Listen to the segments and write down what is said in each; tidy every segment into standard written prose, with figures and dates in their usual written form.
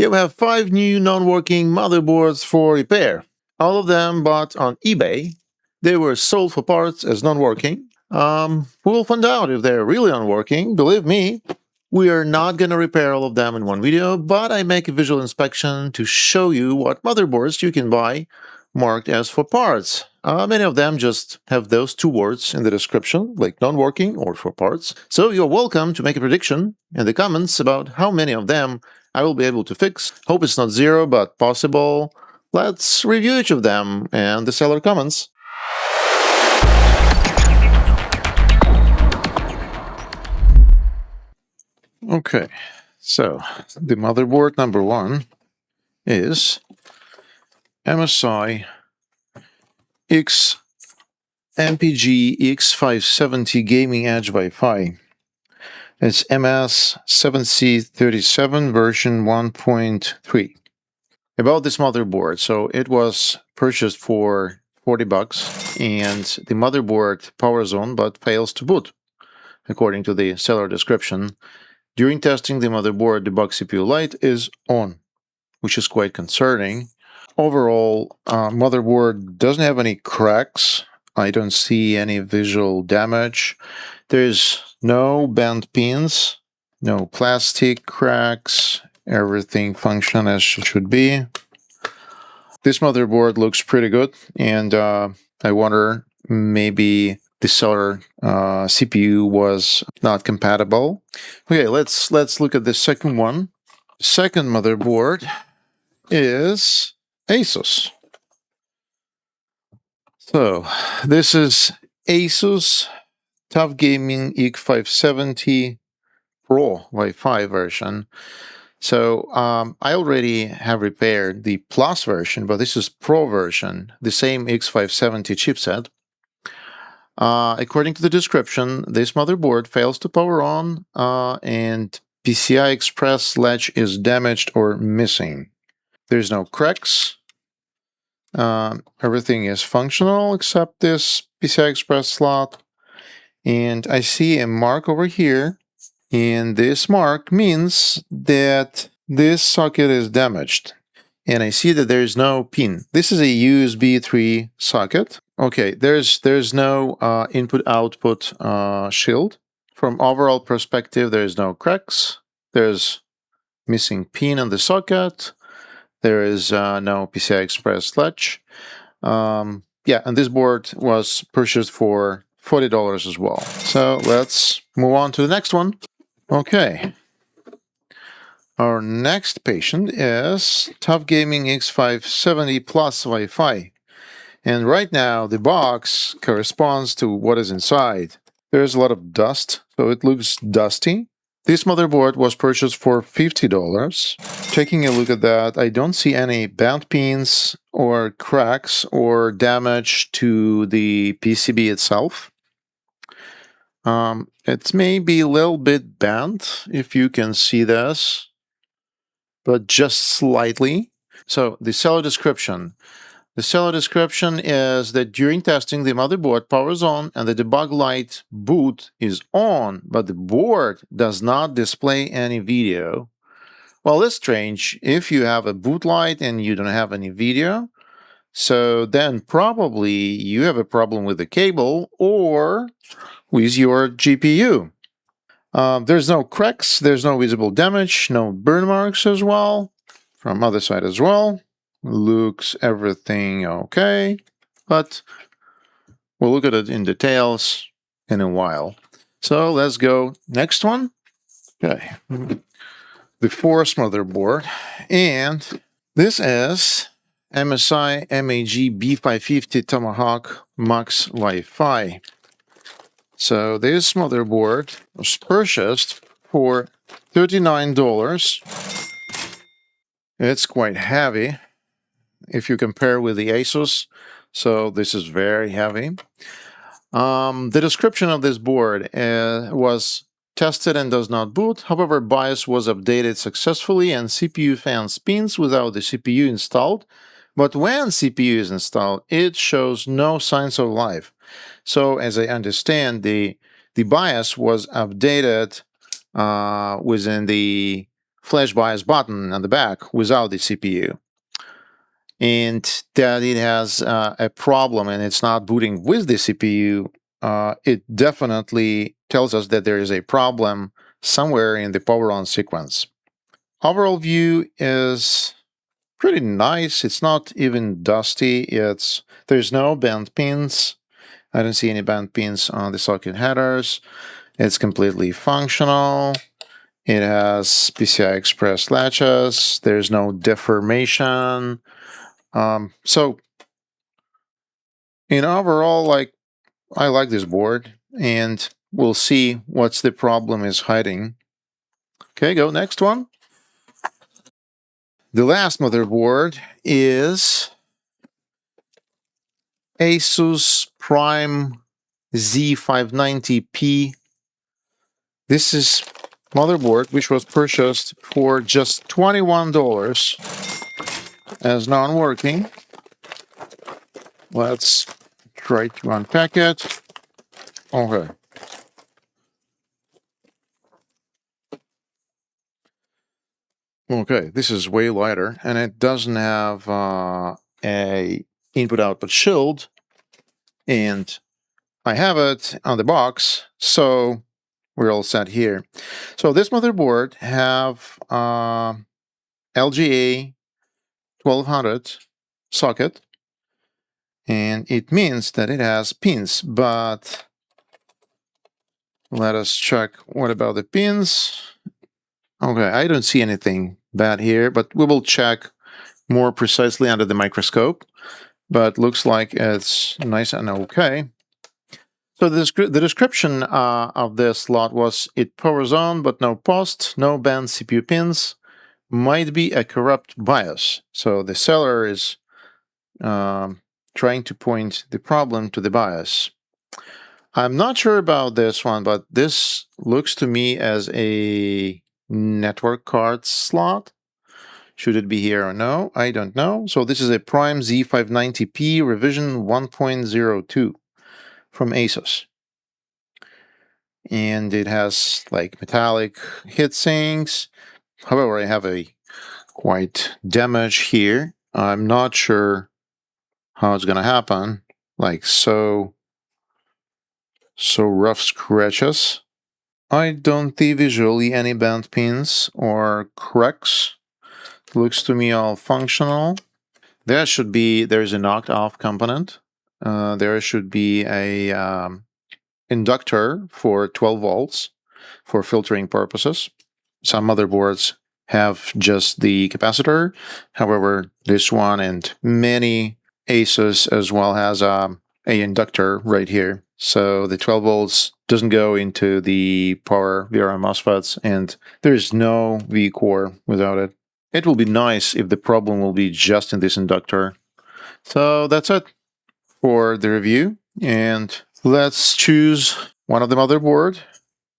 Here we have 5 new non-working motherboards for repair. All of them bought on eBay. They were sold for parts as non-working. We'll find out if they're really non-working. Believe me, we are not going to repair all of them in one video, but I make a visual inspection to show you what motherboards you can buy marked as for parts. Many of them just have those 2 words in the description, like non-working or for parts. So you're welcome to make a prediction in the comments about how many of them I will be able to fix. Hope it's not 0, but possible. Let's review each of them and the seller comments. Okay, so the motherboard number 1 is MSI MPG X570 Gaming Edge Wi-Fi. It's MS7C37 version 1.3. About this motherboard, so it was purchased for $40 and the motherboard powers on but fails to boot, according to the seller description. During testing the motherboard, the debug CPU light is on, which is quite concerning. Overall, motherboard doesn't have any cracks. I don't see any visual damage. There's no bent pins, no plastic cracks. Everything functions as it should be. This motherboard looks pretty good, and I wonder maybe the seller CPU was not compatible. Okay, let's look at the second one. Second motherboard is ASUS. So this is ASUS TUF Gaming X570 Pro Wi-Fi version. So I already have repaired the Plus version, but this is Pro version, the same X570 chipset. According to the description, this motherboard fails to power on and PCI Express latch is damaged or missing. There's no cracks. Everything is functional except this PCI Express slot. And I see a mark over here. And this mark means that this socket is damaged. And I see that there's no pin. This is a USB 3 socket. Okay, there's no input-output shield. From overall perspective, there's no cracks. There's missing pin on the socket. There is no PCI Express latch. Yeah, and this board was purchased for $40 as well. So let's move on to the next one. Okay. Our next patient is TUF Gaming X570 Plus Wi-Fi. And right now, the box corresponds to what is inside. There's a lot of dust, so it looks dusty. This motherboard was purchased for $50. Taking a look at that, I don't see any bent pins or cracks or damage to the PCB itself. It's maybe a little bit bent, if you can see this, but just slightly. So the seller description. The seller description is that during testing, the motherboard powers on and the debug light boot is on, but the board does not display any video. Well, that's strange. If you have a boot light and you don't have any video, so then probably you have a problem with the cable or with your GPU. There's no cracks, there's no visible damage, no burn marks as well. From other side as well. Looks everything okay, but we'll look at it in details in a while. So let's go next one. Okay, the fourth motherboard, and this is MSI MAG B550 Tomahawk Max Wi-Fi. So this motherboard was purchased for $39. It's quite heavy if you compare with the ASUS, so this is very heavy. The description of this board was tested and does not boot. However, BIOS was updated successfully and CPU fan spins without the CPU installed. But when CPU is installed, it shows no signs of life. So as I understand, the BIOS was updated within the flash BIOS button on the back without the CPU, and that it has a problem and it's not booting with the CPU, it definitely tells us that there is a problem somewhere in the power on sequence. Overall view is pretty nice. It's not even dusty. There's no bent pins. I don't see any bent pins on the socket headers. It's completely functional. It has PCI Express latches. There's no deformation. So in overall, I like this board, and we'll see what's the problem is hiding. Okay, go next one. The last motherboard is ASUS Prime Z590P. This is motherboard which was purchased for just $21 as non-working. Let's try to unpack it. Okay. Okay, this is way lighter, and it doesn't have a input-output shield, and I have it on the box, so we're all set here. So this motherboard have LGA 1200 socket, and it means that it has pins, but let us check what about the pins. Okay, I don't see anything bad here, but we will check more precisely under the microscope. But looks like it's nice and okay. So the description of this slot was: it powers on, but no post, no bent CPU pins, might be a corrupt BIOS. So the seller is trying to point the problem to the BIOS. I'm not sure about this one, but this looks to me as a network card slot. Should it be here or no? I don't know. So this is a Prime Z590P revision 1.02 from ASUS. And it has like metallic heatsinks. However, I have a quite damage here. I'm not sure how it's gonna happen. Like so rough scratches. I don't see visually any bent pins or cracks. Looks to me all functional. There's a knocked off component. There should be a inductor for 12 volts for filtering purposes. Some motherboards have just the capacitor. However, this one and many ASUS as well has a inductor right here. So the 12 volts doesn't go into the power VRM MOSFETs, and there's no V-core without it. It will be nice if the problem will be just in this inductor. So that's it for the review, and let's choose one of the motherboard.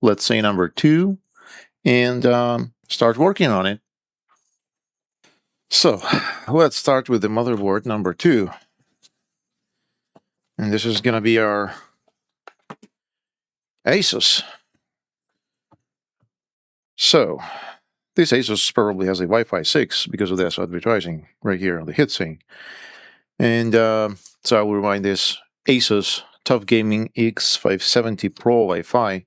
Let's say number 2, and start working on it. So let's start with the motherboard number 2. And this is going to be our ASUS. So this ASUS probably has a Wi-Fi 6 because of this advertising right here on the heatsink. And so I will remind this ASUS Tough Gaming X570 Pro Wi-Fi.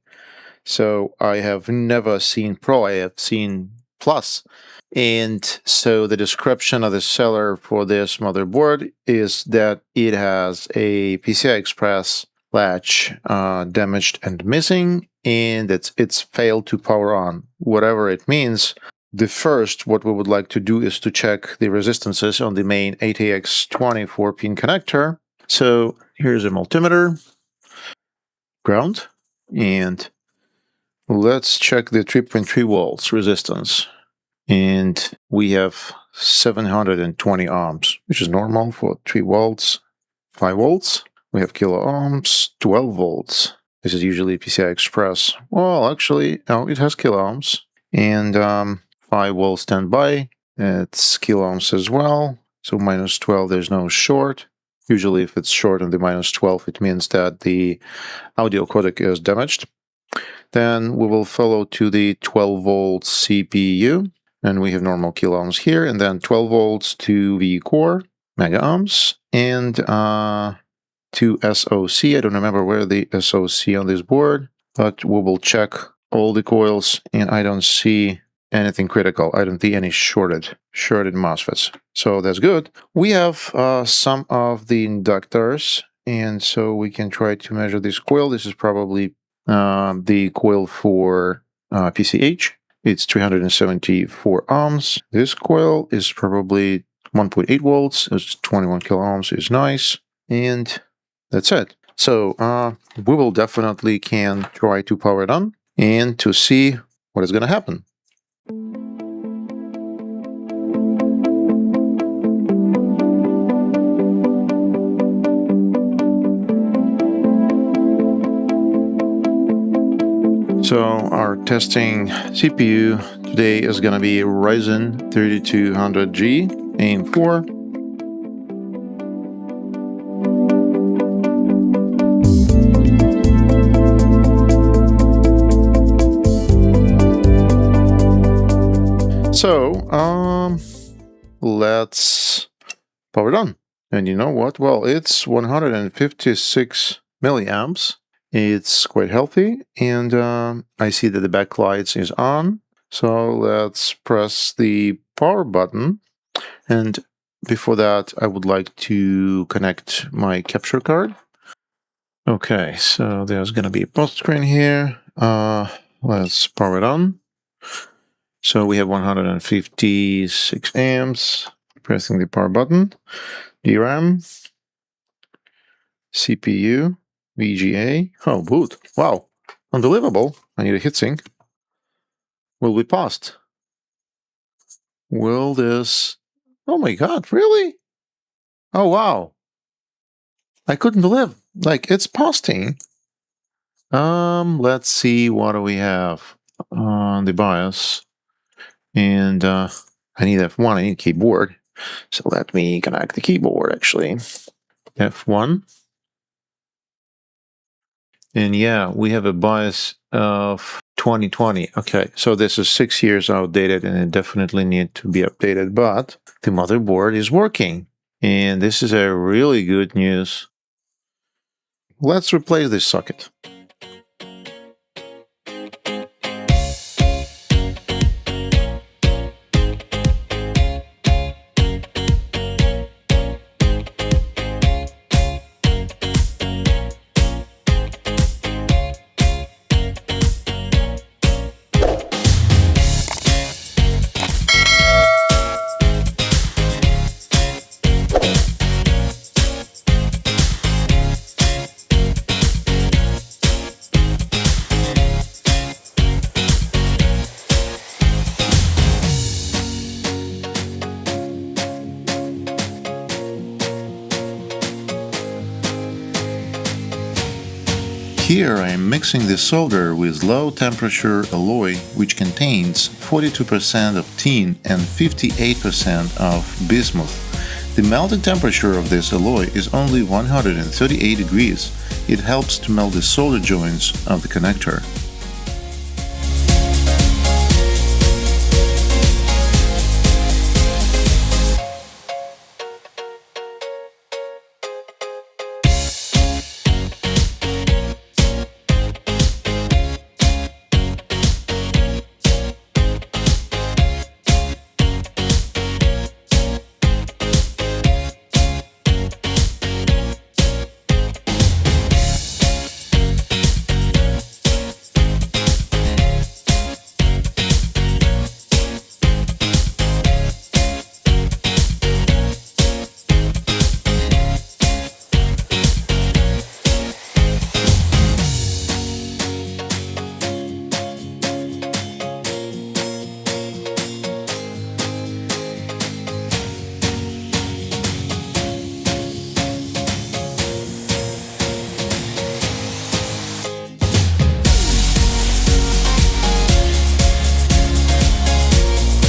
So I have never seen Pro, I have seen Plus. And so the description of the seller for this motherboard is that it has a PCI Express latch damaged and missing, and it's failed to power on. Whatever it means, what we would like to do is to check the resistances on the main ATX 24-pin connector. So here's a multimeter, ground, and let's check the 3.3 volts resistance. And we have 720 ohms, which is normal for 3 volts, 5 volts. We have kilo ohms, 12 volts. This is usually PCI Express. Well, actually, no, it has kilo ohms. And 5 volts standby. It's kilo ohms as well. So minus 12, there's no short. Usually if it's short on the minus 12, it means that the audio codec is damaged. Then we will follow to the 12 volt CPU. And we have normal kilo ohms here, and then 12 volts to the core, mega ohms, and to SOC. I don't remember where the SOC on this board, but we will check all the coils, and I don't see anything critical. I don't see any shorted MOSFETs. So that's good. We have some of the inductors, and so we can try to measure this coil. This is probably the coil for PCH. It's 374 ohms. This coil is probably 1.8 volts. It's 21 kilo ohms. Is nice. And that's it. So we will definitely can try to power it on and to see what is going to happen. So our testing CPU today is going to be Ryzen 3200G AM4. So let's power it on. And you know what? Well, it's 156 milliamps. It's quite healthy, and I see that the backlights is on. So let's press the power button. And before that, I would like to connect my capture card. Okay, so there's going to be a post screen here. Let's power it on. So we have 156 amps. Pressing the power button. DRAM. CPU. VGA. Oh, boot. Wow. Unbelievable. I need a heatsink. Will we paused? Will this... Oh my god, really? Oh, wow. I couldn't believe. Like, it's posting. Let's see what do we have on the BIOS. And I need F1, I need keyboard. So let me connect the keyboard, actually. F1. And yeah, we have a BIOS of 2020. Okay, so this is 6 years outdated and it definitely needs to be updated, but the motherboard is working. And this is a really good news. Let's replace this socket. Here I am mixing the solder with low temperature alloy, which contains 42% of tin and 58% of bismuth. The melting temperature of this alloy is only 138 degrees. It helps to melt the solder joints of the connector.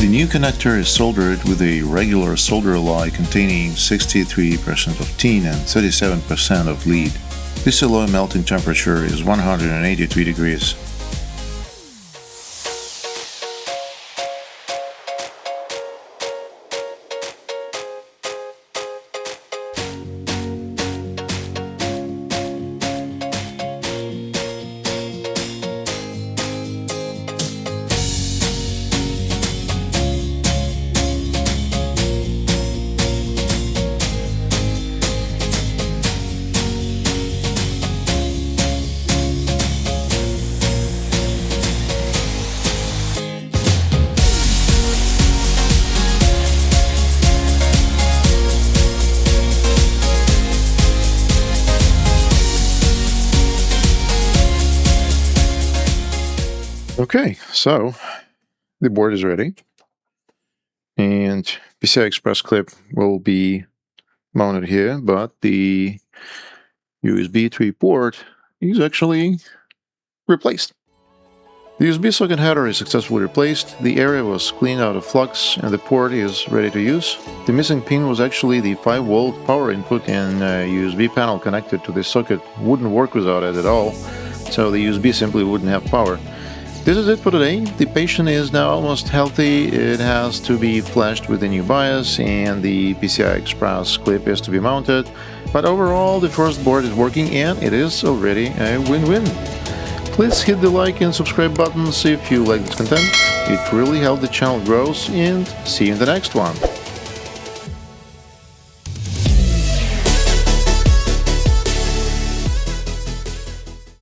The new connector is soldered with a regular solder alloy containing 63% of tin and 37% of lead. This alloy melting temperature is 183 degrees. Okay, so the board is ready, and PCI Express clip will be mounted here, but the USB 3 port is actually replaced. The USB socket header is successfully replaced, the area was cleaned out of flux, and the port is ready to use. The missing pin was actually the 5-volt power input, and a USB panel connected to the socket wouldn't work without it at all, so the USB simply wouldn't have power. This is it for today. The patient is now almost healthy. It has to be flashed with a new BIOS, and the PCI Express clip is to be mounted. But overall, the first board is working, and it is already a win-win. Please hit the like and subscribe buttons if you like this content. It really helps the channel grow, and see you in the next one.